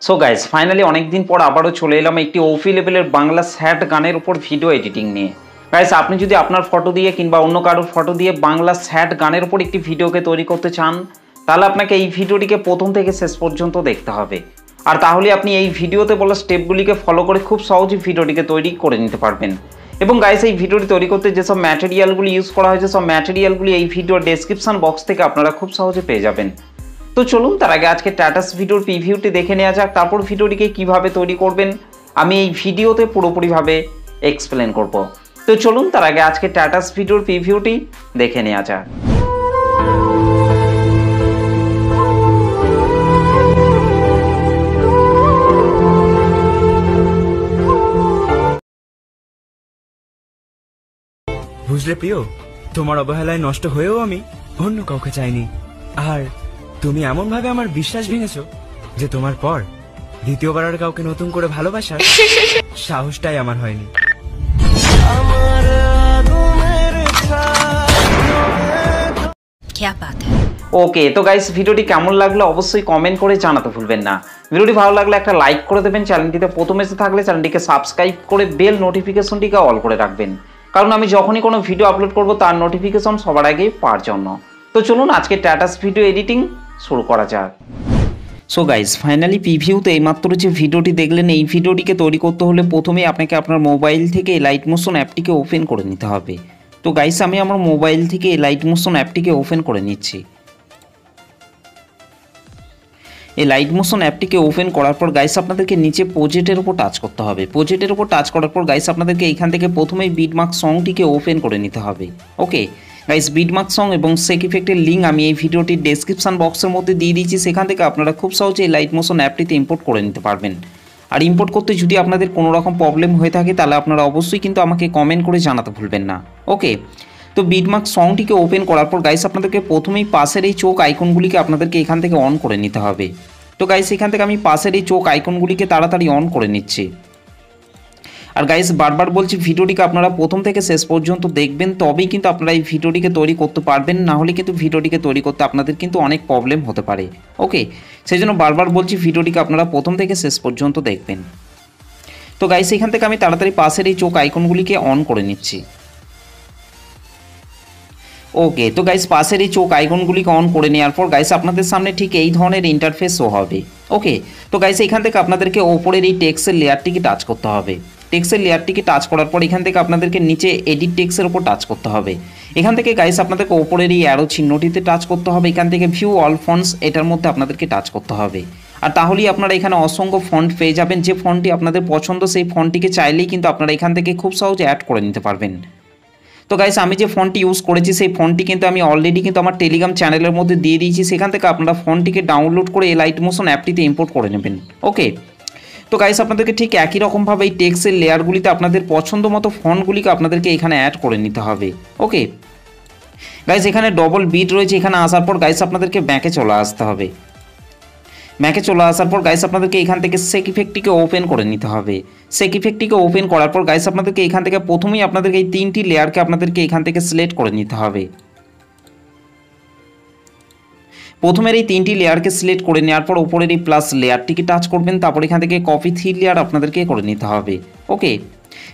So guys finally অনেকদিন পর আবারও চলে এলাম একটি ওফি লেভেলের বাংলা স্যাড গানের উপর ভিডিও এডিটিং নিয়ে। গাইস আপনি যদি আপনার ফটো দিয়ে কিংবা অন্য কারোর ফটো দিয়ে বাংলা স্যাড গানের উপর একটি ভিডিওকে তৈরি করতে চান, তাহলে আপনাকে এই ভিডিওটিকে প্রথম থেকে শেষ পর্যন্ত দেখতে হবে। আর তাহলে আপনি এই ভিডিওতে বলা স্টেপগুলিকে ফলো করে খুব সহজেই ভিডিওটিকে তৈরি করে নিতে পারবেন। এবং গাইস এই ভিডিওটি তৈরি করতে যেসব ম্যাটেরিয়ালগুলি ইউজ করা হয়েছে সব ম্যাটেরিয়ালগুলি এই ভিডিওর ডেসক্রিপশন বক্স থেকে আপনারা খুব সহজে পেয়ে যাবেন। তো চলুন তার আগে আজকে স্ট্যাটাস ভিডিওর প্রিভিউটি দেখে নেওয়া যাক, তারপর ভিডিওটিকে কিভাবে তৈরি করবেন আমি এই ভিডিওতে পুরোপুরিভাবে এক্সপ্লেন করব। তো চলুন তার আগে আজকে স্ট্যাটাস ভিডিওর প্রিভিউটি দেখে নেওয়া যাক। বুঝলে প্রিয়, তোমার অবহেলায় নষ্ট হয়েও আমি অন্য কাউকে চাইনি। আর তুমি এমন ভাবে আমার বিশ্বাস ভেঙেছো যে তোমার পর দ্বিতীয়বার আর কাউকে নতুন করে ভালোবাসার সাহসটাই আমার হয়নি। ওকে, তো গাইস ভিডিওটি কেমন লাগলো অবশ্যই কমেন্ট করে জানাতে ভুলবেন না। ভিডিওটি ভালো লাগলে একটা লাইক করে দেবেন, চ্যানেলটিতে প্রথম এসে থাকলে চ্যানেলটিকে সাবস্ক্রাইব করে বেল নোটিফিকেশনটিকে অল করে রাখবেন, কারণ আমি যখনই কোনো ভিডিও আপলোড করব তার নোটিফিকেশন সবার আগে পাওয়ার জন্য। তো চলুন আজকে স্ট্যাটাস ভিডিও এডিটিং শুরু করা যাক। সো গাইস ফাইনালি প্রিভিউতে এইমাত্র যে ভিডিওটি দেখলেন, এই ভিডিওটিকে তৈরি করতে হলে প্রথমেই আপনাকে আপনার মোবাইল থেকে লাইট মোশন অ্যাপটিকে ওপেন করে নিতে হবে। তো গাইস আমি আমার মোবাইল থেকে লাইট মোশন অ্যাপটিকে ওপেন করে নিচ্ছি। এই লাইট মোশন অ্যাপটিকে ওপেন করার পর গাইস আপনাদেরকে নিচে প্রজেক্টের উপর টাচ করতে হবে। প্রজেক্টের উপর টাচ করার পর গাইস আপনাদেরকে এইখান থেকে প্রথমেই বিটমার্ক সংটিকে ওপেন করে নিতে হবে। ওকে গাইস, বিটমার্ক সং এবং সেক ইফেক্টের লিঙ্ক আমি এই ভিডিওটির ডেসক্রিপশন বক্সের মধ্যে দিয়ে দিয়েছি, সেখান থেকে আপনারা খুব সহজে এই লাইট মোশন অ্যাপটিতে ইম্পোর্ট করে নিতে পারবেন। আর ইম্পোর্ট করতে যদি আপনাদের কোনো রকম প্রবলেম হয়ে থাকে তাহলে আপনারা অবশ্যই কিন্তু আমাকে কমেন্ট করে জানাতে ভুলবেন না। ওকে, তো বিটমার্ক সংটিকে ওপেন করার পর গাইস আপনাদেরকে প্রথমেই পাশের এই চোখ আইকনগুলিকে আপনাদেরকে এখান থেকে অন করে নিতে হবে। তো গাইস এখান থেকে আমি পাশের এই চোখ আইকনগুলিকে তাড়াতাড়ি অন করে নিচ্ছি। আর গাইস বারবার বলছি ভিডিওটিকে আপনারা প্রথম থেকে শেষ পর্যন্ত দেখবেন, তবেই কিন্তু আপনারা এই ভিডিওটিকে তৈরি করতে পারবেন, না হলে কিন্তু ভিডিওটিকে তৈরি করতে আপনাদের কিন্তু অনেক প্রবলেম হতে পারে। ওকে, সেই জন্য বারবার বলছি ভিডিওটিকে আপনারা প্রথম থেকে শেষ পর্যন্ত দেখবেন। তো গাইস এখান থেকে আমি তাড়াতাড়ি পাশের এই চোখ আইকনগুলিকে অন করে নিচ্ছি। ওকে, তো গাইস পাশের এই চোখ আইকনগুলিকে অন করে নেওয়ার পর গাইস আপনাদের সামনে ঠিক এই ধরনের ইন্টারফেস শো হবে। ওকে, তো গাইস এখান থেকে আপনাদেরকে ওপরের এই টেক্সটের লেয়ারটিকে টাচ করতে হবে। টেক্সটের লেয়ারটিকে টাচ করার পর এখান থেকে আপনাদেরকে নিচে এডিট টেক্সের উপর টাচ করতে হবে। এখান থেকে গাইস আপনাদেরকে ওপরের এই অ্যারো চিহ্নটিতে টাচ করতে হবে। এখান থেকে ভিউ অল ফন্টস এটার মধ্যে আপনাদেরকে টাচ করতে হবে। আর তাহলেই আপনারা এখানে অসংখ্য ফন্ট পেয়ে যাবেন। যে ফন্টটি আপনাদের পছন্দ সেই ফন্টটিকে চাইলেই কিন্তু আপনারা এখান থেকে খুব সহজে অ্যাড করে নিতে পারবেন। তো গাইস আমি যে ফন্টটি ইউজ করেছি সেই ফন্টটি কিন্তু আমি অলরেডি কিন্তু আমার টেলিগ্রাম চ্যানেলের মধ্যে দিয়ে দিয়েছি, সেখান থেকে আপনারা ফন্টটিকে ডাউনলোড করে এই লাইট মোশন অ্যাপটিতে ইম্পোর্ট করে নেবেন। ওকে, তো গাইস আপনাদেরকে ঠিক একই রকমভাবে এই টেক্সটের লেয়ারগুলিতে আপনাদের পছন্দ মতো ফন্টগুলিকে আপনাদেরকে এখানে অ্যাড করে নিতে হবে। ওকে গাইস, এখানে ডবল বিট রয়েছে, এখানে আসার পর গাইস আপনাদেরকে ব্যাকে চলে আসতে হবে। ব্যাকে চলে আসার পর গাইস আপনাদেরকে এখান থেকে সেক ইফেক্টটিকে ওপেন করে নিতে হবে। সেক ইফেক্টটিকে ওপেন করার পর গাইস আপনাদেরকে এখান থেকে প্রথমেই আপনাদেরকে এই তিনটি লেয়ারকে আপনাদেরকে এখান থেকে সিলেক্ট করে নিতে হবে। প্রথমের এই তিনটি লেয়ারকে সিলেক্ট করে নেওয়ার পর উপরের এই প্লাস লেয়ারটিকে টাচ করবেন, তারপর এখান থেকে কপি থ্রি লেয়ার আপনাদেরকে করে নিতে হবে। ওকে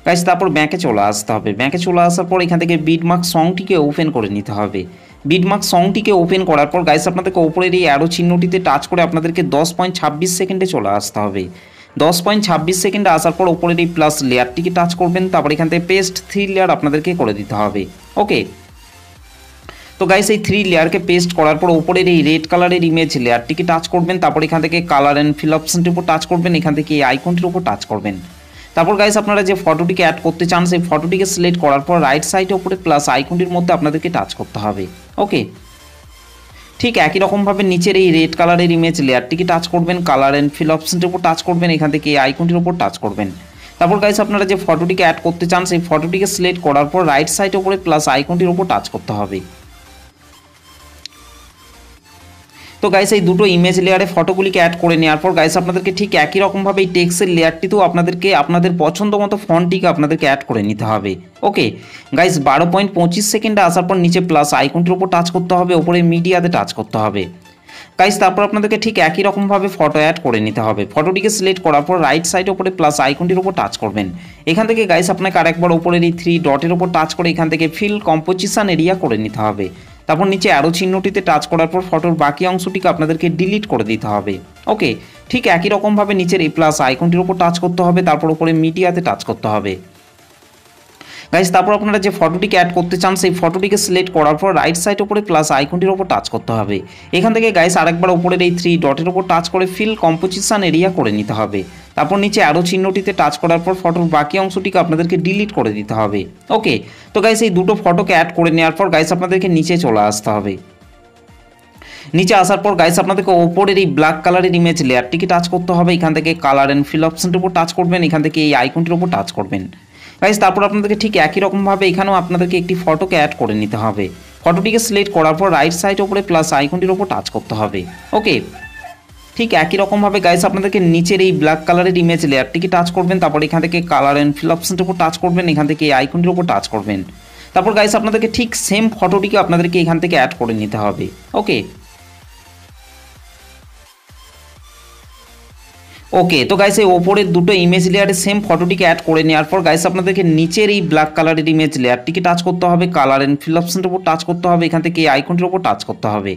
গাইস, তারপর ব্যাকে চলে আসতে হবে। ব্যাকে চলে আসার পর এখান থেকে বিটমার্ক সংটিকে ওপেন করে নিতে হবে। বিটমার্ক সংটিকে ওপেন করার পর গাইস আপনাদেরকে উপরের এই অ্যারো চিহ্নটিতে টাচ করে আপনাদেরকে 10.26 সেকেন্ডে চলে আসতে হবে। 10.26 সেকেন্ডে আসার পর উপরের এই প্লাস লেয়ারটিকে টাচ করবেন, তারপর এখান থেকে পেস্ট থ্রি লেয়ার আপনাদেরকে করে দিতে হবে। ওকে, তো গাইস এই থ্রি লেয়ারকে পেস্ট করার পর উপরের এই রেড কালারের ইমেজ লেয়ারটিকে টাচ করবেন, তারপর এখান থেকে কালার অ্যান্ড ফিল অপশনটির উপর টাচ করবেন, এখান থেকে এই আইকনটির উপর টাচ করবেন। তারপর গাইস আপনারা যে ফটোটিকে অ্যাড করতে চান সেই ফটোটিকে সিলেক্ট করার পর রাইট সাইডে উপরে প্লাস আইকনটির মধ্যে আপনাদেরকে টাচ করতে হবে। ওকে, ঠিক একই রকমভাবে নিচের এই রেড কালারের ইমেজ লেয়ারটিকে টাচ করবেন, কালার অ্যান্ড ফিল অপশনটির উপর টাচ করবেন, এখান থেকে এই আইকনটির উপর টাচ করবেন। তারপর গাইস আপনারা যে ফটোটিকে অ্যাড করতে চান সেই ফটোটিকে সিলেক্ট করার পর রাইট সাইডে উপরে প্লাস আইকনটির উপর টাচ করতে হবে। তো গাইস এই দুটো ইমেজ লেয়ারে ফটোগুলিকে অ্যাড করে নেওয়ার পর গাইস আপনাদেরকে ঠিক একই রকমভাবে এই টেক্সটের লেয়ারটিতেও আপনাদেরকে আপনাদের পছন্দ মতো ফন্টটিকে আপনাদেরকে অ্যাড করে নিতে হবে। ওকে গাইস 12.25 সেকেন্ডে আসার পর নিচে প্লাস আইকনটির উপর টাচ করতে হবে, ওপরে মিডিয়াতে টাচ করতে হবে। গাইস তারপর আপনাদেরকে ঠিক একই রকমভাবে ফটো অ্যাড করে নিতে হবে। ফটোটিকে সিলেক্ট করার পর রাইট সাইড ওপরে প্লাস আইকনটির উপর টাচ করবেন। এখান থেকে গাইস আপনাকে আরেকবার ওপরের এই 3 ডটের উপর টাচ করে এখান থেকে ফিল কম্পোজিশন এরিয়া করে নিতে হবে। তারপর নিচে অ্যারো চিহ্নটিতে টাচ করার পর ফটোর বাকি অংশটিকে আপনাদেরকে ডিলিট করে দিতে হবে। ওকে, ঠিক একই রকমভাবে নিচের এই প্লাস আইকনটির উপর টাচ করতে হবে, তারপর উপরে মিডিয়াতে টাচ করতে হবে। গাইস তারপর আপনারা যে ফটোটিকে অ্যাড করতে চান সেই ফটোটিকে সিলেক্ট করার পর রাইট সাইড উপরে প্লাস আইকনটির উপর টাচ করতে হবে। এখান থেকে গাইস আরেকবার উপরের এই 3 ডটের উপর টাচ করে ফিল কম্পোজিশন এরিয়া করে নিতে হবে। তারপর নিচে অ্যারো চিহ্নটিতে টাচ করার পর ফটোর বাকি অংশটিকে আপনাদেরকে ডিলিট করে দিতে হবে। ওকে, তো গাইস এই দুটো ফটোকে অ্যাড করে নেওয়ার পর গাইস আপনাদেরকে নিচে চলে আসতে হবে। নিচে আসার পর গাইস আপনাদেরকে ওপরের এই ব্ল্যাক কালারের ইমেজ লেয়ারটিকে টাচ করতে হবে। এখান থেকে কালার অ্যান্ড ফিল অপশনটির উপর টাচ করবেন, এখান থেকে এই আইকনটির উপর টাচ করবেন। গাইস তারপর আপনাদেরকে ঠিক একই রকমভাবে এখানেও আপনাদেরকে একটি ফটোকে অ্যাড করে নিতে হবে। ফটোটিকে সিলেক্ট করার পর রাইট সাইড উপরে প্লাস আইকনটির উপর টাচ করতে হবে। ওকে, ঠিক একই রকমভাবে গাইস আপনাদেরকে নিচের এই ব্ল্যাক কালারের ইমেজ লেয়ারটিকে টাচ করবেন, তারপর এখান থেকে কালার অ্যান্ড ফিল অপশনটির উপর টাচ করবেন, এখান থেকে এই আইকনটির উপর টাচ করবেন। তারপর গাইস আপনাদেরকে ঠিক সেম ফটোটিকে আপনাদেরকে এখান থেকে অ্যাড করে নিতে হবে। ওকে ওকে, তো গাইস এই ওপরের দুটো ইমেজ লেয়ারে সেম ফটোটিকে অ্যাড করে নেওয়ার পর গাইস আপনাদেরকে নিচের এই ব্ল্যাক কালারের ইমেজ লেয়ারটিকে টাচ করতে হবে, কালার অ্যান্ড ফিল অপশনটির উপর টাচ করতে হবে, এখান থেকে এই আইকনটির উপর টাচ করতে হবে।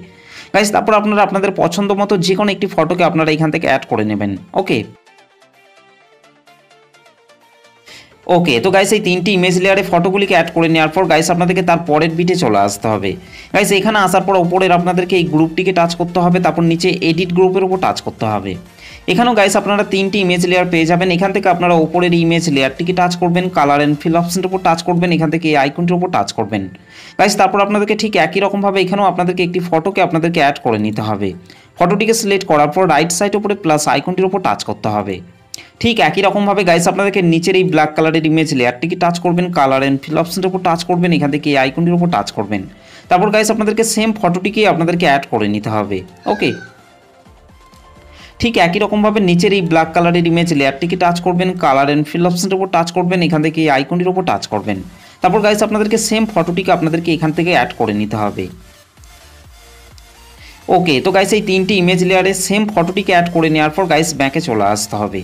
গাইস তারপর আপনারা আপনাদের পছন্দ মতো যে কোনো একটি ফটোকে আপনারা এখান থেকে অ্যাড করে নেবেন। ওকে ওকে, তো গাইস এই 3টি ইমেজ লেয়ারে ফটোগুলিকে অ্যাড করে নেওয়ার পর গাইস আপনাদেরকে তার পরের বিটে চলে আসতে হবে। গাইস এখানে আসার পর ওপরের আপনাদেরকে এই গ্রুপটিকে টাচ করতে হবে, তারপর নিচে এডিট গ্রুপের উপর টাচ করতে হবে। এখানেও গাইস আপনারা 3টি ইমেজ লেয়ার পেয়ে যাবেন। এখান থেকে আপনারা ওপরের ইমেজ লেয়ারটিকে টাচ করবেন, কালার অ্যান্ড ফিল অপশনটির উপর টাচ করবেন, এখান থেকে এই আইকনটির উপর টাচ করবেন। গাইস তারপর আপনাদেরকে ঠিক একই রকমভাবে এখানেও আপনাদেরকে একটি ফটোকে আপনাদেরকে অ্যাড করে নিতে হবে। ফটোটিকে সিলেক্ট করার পর রাইট সাইড উপরে প্লাস আইকনটির উপর টাচ করতে হবে। ঠিক একই রকমভাবে গাইস আপনাদেরকে নিচের এই ব্ল্যাক কালারের ইমেজ লেয়ারটিকে টাচ করবেন, কালার অ্যান্ড ফিল অপশনটির উপর টাচ করবেন, এখান থেকে এই আইকনটির উপর টাচ করবেন। তারপর গাইস আপনাদেরকে সেম ফটোটিকেই আপনাদেরকে অ্যাড করে নিতে হবে। ওকে, ঠিক একই রকমভাবে নিচের এই ব্ল্যাক কালারের ইমেজ লেয়ারটিকে টাচ করবেন, কালার অ্যান্ড ফিল অপশনটির উপর টাচ করবেন, এখান থেকে এই আইকনটির উপর টাচ করবেন। তারপর গাইস আপনাদেরকে সেম ফটোটিকে আপনাদেরকে এখান থেকে অ্যাড করে নিতে হবে। ওকে, তো গাইস এই 3টি ইমেজ লেয়ারে সেম ফটোটিকে অ্যাড করে নেওয়ার পর গাইস ব্যাকে চলে আসতে হবে।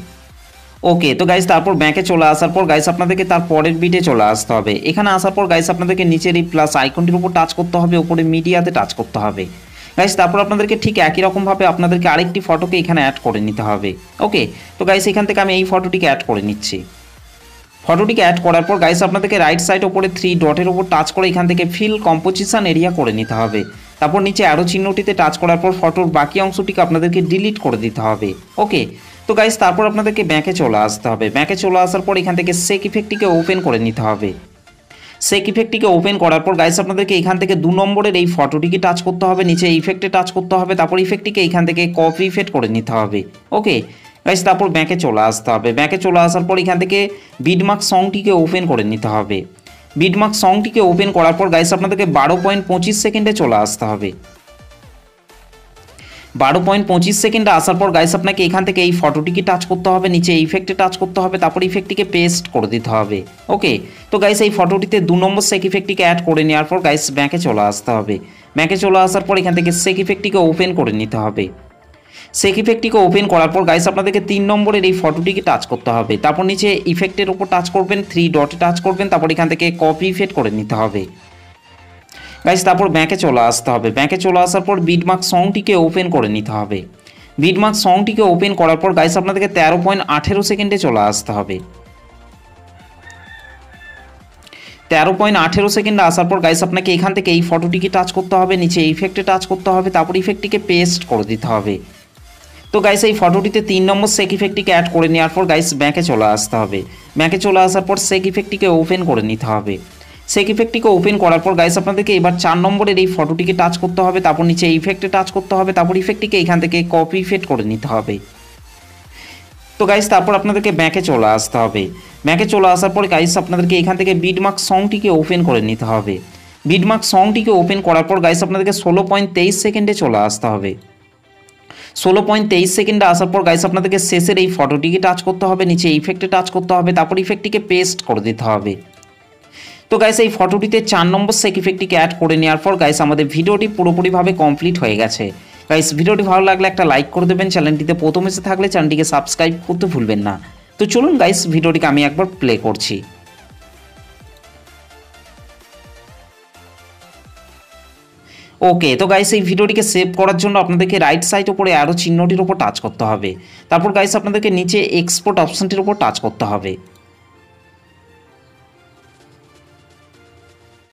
ওকে, তো গাইস তারপর ব্যাকে চলে আসার পর গাইস আপনাদেরকে তার পরের বিটে চলে আসতে হবে। এখানে আসার পর গাইস আপনাদেরকে নিচের এই প্লাস আইকনটির উপর টাচ করতে হবে, উপরে মিডিয়াতে টাচ করতে হবে। গাইস তারপর আপনাদেরকে ঠিক একই রকমভাবে আপনাদেরকে আরেকটি ফটোকে এখানে অ্যাড করে নিতে হবে। ওকে, তো গাইস এখান থেকে আমি এই ফটোটিকে অ্যাড করে নিচ্ছি। ফটোটিকে অ্যাড করার পর গাইস আপনাদেরকে রাইট সাইড ওপরে 3 ডটের উপর টাচ করে এখান থেকে ফিল কম্পোজিশন এরিয়া করে নিতে হবে। তারপর নিচে অ্যারো চিহ্নটিতে টাচ করার পর ফটোর বাকি অংশটিকে আপনাদেরকে ডিলিট করে দিতে হবে। ওকে, তো গাইস তারপর আপনাদেরকে ব্যাকে চলে আসতে হবে। ব্যাকে চলে আসার পর এখান থেকে সেক ইফেক্টটিকে ওপেন করে নিতে হবে। সেক ইফেক্টটিকে ওপেন করার পর গাইস আপনাদেরকে এখান থেকে 2 নম্বরের এই ফটোটিকে টাচ করতে হবে, নিচে ইফেক্টে টাচ করতে হবে, তারপর ইফেক্টটিকে এখান থেকে কপি ইফেক্ট করে নিতে হবে। ওকে গাইস, তারপর ব্যাকে চলে আসতে হবে। ব্যাকে চলে আসার পর এখান থেকে বিটমার্ক সংটিকে ওপেন করে নিতে হবে। বিটমার্ক সংটিকে ওপেন করার পর গাইস আপনাদেরকে 12.25 সেকেন্ডে চলে আসতে হবে। 12.25 সেকেন্ডে আসার পর গাইস আপনাকে এখান থেকে এই ফটোটিকে টাচ করতে হবে, নিচে ইফেক্টে টাচ করতে হবে, তারপর ইফেক্টটিকে পেস্ট করে দিতে হবে। ওকে, তো গাইস এই ফটোটিতে 2 নম্বর সেক ইফেক্টটিকে অ্যাড করে নেওয়ার পর গাইস ব্যাকে চলে আসতে হবে। ব্যাকে চলে আসার পর এখান থেকে সেক ইফেক্টটিকে ওপেন করে নিতে হবে। সেক ইফেক্টটিকে ওপেন করার পর গাইস আপনাদেরকে 3 নম্বরের এই ফটোটিকে টাচ করতে হবে, তারপর নিচে ইফেক্টের উপর টাচ করবেন, 3 ডটে টাচ করবেন, তারপর এখান থেকে কপি ইফেক্ট করে নিতে হবে। গাইস তারপর ব্যাকে চলে আসতে হবে। ব্যাকে চলে আসার পর বিটমার্ক সংটিকে ওপেন করে নিতে হবে। বিটমার্ক সংটিকে ওপেন করার পর গাইস আপনাদেরকে 13.18 সেকেন্ডে চলে আসতে হবে। 13.18 সেকেন্ডে আসার পর গাইস আপনাকে এখান থেকে এই ফটোটিকে টাচ করতে হবে, নিচে ইফেক্টে টাচ করতে হবে, তারপর ইফেক্টটিকে পেস্ট করে দিতে হবে। তো গাইস এই ফটোটিতে 3 নম্বর সেক ইফেক্টটিকে অ্যাড করে নেওয়ার পর গাইস ব্যাকে চলে আসতে হবে। ব্যাকে চলে আসার পর সেক ইফেক্টটিকে ওপেন করে নিতে হবে। সেক ইফেক্টটিকে ওপেন করার পর গাইস আপনাদেরকে এবার 4 নম্বরের এই ফটোটিকে টাচ করতে হবে, তারপর নিচে ইফেক্টে টাচ করতে হবে, তারপর ইফেক্টটিকে এখান থেকে কপি ইফেক্ট করে নিতে হবে। তো গাইস তারপর আপনাদেরকে ব্যাকে চলে আসতে হবে। ব্যাকে চলে আসার পর গাইস আপনাদেরকে এখান থেকে বিটমার্ক সংটিকে ওপেন করে নিতে হবে। বিটমার্ক সংটিকে ওপেন করার পর গাইস আপনাদেরকে 16.23 সেকেন্ডে চলে আসতে হবে। 16.23 সেকেন্ডে আসার পর গাইস আপনাদেরকে শেষের এই ফটোটিকে টাচ করতে হবে, নিচে ইফেক্টে টাচ করতে হবে, তারপর ইফেক্টটিকে পেস্ট করে দিতে হবে। তো গাইস এই ফটোটিতে 4 নম্বর সেক ইফেক্টটিকে অ্যাড করে নেওয়ার পর গাইস আমাদের ভিডিওটি পুরোপুরিভাবে কমপ্লিট হয়ে গেছে। গাইস ভিডিওটি ভালো লাগলে একটা লাইক করে দেবেন, চ্যানেলটিতে প্রথম এসে থাকলে চ্যানেলটিকে সাবস্ক্রাইব করতে ভুলবেন না। তো চলুন গাইস ভিডিওটিকে আমি একবার প্লে করছি। ওকে, তো গাইস এই ভিডিওটিকে সেভ করার জন্য আপনাদেরকে রাইট সাইড উপরে অ্যারো চিহ্নটির উপর টাচ করতে হবে। তারপর গাইস আপনাদেরকে নিচে এক্সপোর্ট অপশনটির উপর টাচ করতে হবে।